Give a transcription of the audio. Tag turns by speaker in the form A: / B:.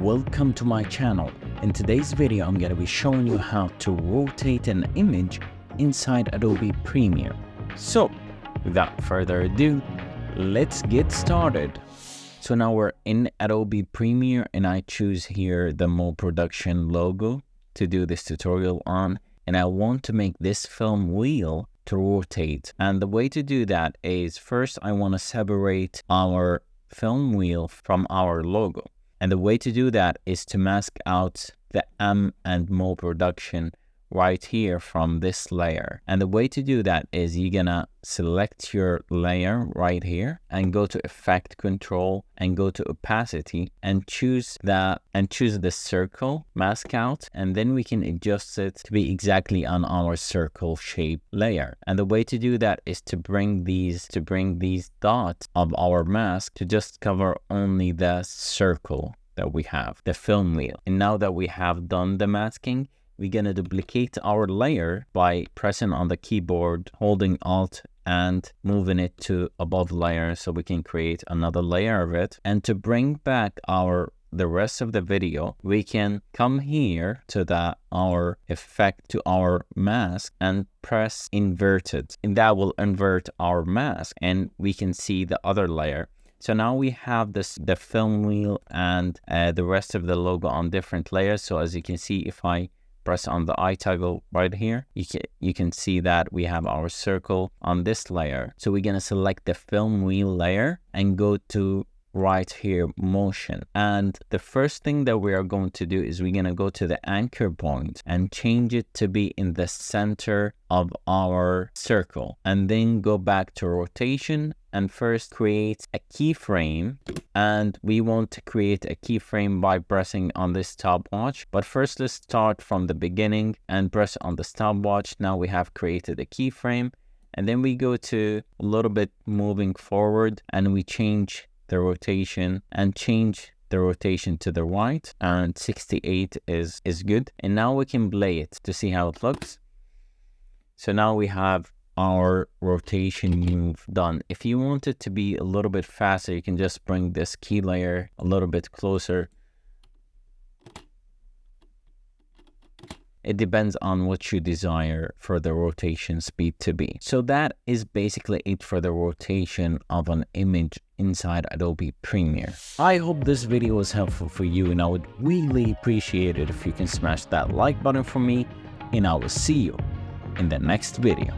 A: welcome to my channel. In today's video, I'm going to be showing you how to rotate an image inside Adobe Premiere. So, without further ado, let's get started. So now we're in Adobe Premiere and I choose here the Mo Production logo to do this tutorial on, and I want to make this film wheel to rotate. And the way to do that is, first I want to separate our film wheel from our logo. And the way to do that is to mask out the M and Mo Production right here from this layer. And the way to do that is you're gonna select your layer right here and go to Effect Control and go to Opacity and choose the circle mask out, and then we can adjust it to be exactly on our circle shape layer. And the way to do that is to bring these dots of our mask to just cover only the circle that we have, the film wheel. And now that we have done the masking, we're gonna duplicate our layer by pressing on the keyboard, holding Alt and moving it to above layer so we can create another layer of it. And to bring back the rest of the video, we can come here to our effect, to our mask, and press inverted, and that will invert our mask and we can see the other layer. So now we have the film wheel and the rest of the logo on different layers. So as you can see, if I press on the eye toggle right here, you can see that we have our circle on this layer. So we're gonna select the film wheel layer and go to right here, motion. And the first thing that we are going to do is we're gonna go to the anchor point and change it to be in the center of our circle, and then go back to rotation and first create a keyframe. And we want to create a keyframe by pressing on this stopwatch, but first let's start from the beginning and press on the stopwatch. Now we have created a keyframe, and then we go to a little bit moving forward and we change the rotation and change the rotation to the right, and 68 is good. And now we can play it to see how it looks. So now we have our rotation move done. If you want it to be a little bit faster, you can just bring this key layer a little bit closer. It depends on what you desire for the rotation speed to be. So that is basically it for the rotation of an image inside Adobe Premiere. I hope this video was helpful for you, and I would really appreciate it if you can smash that like button for me, and I will see you in the next video.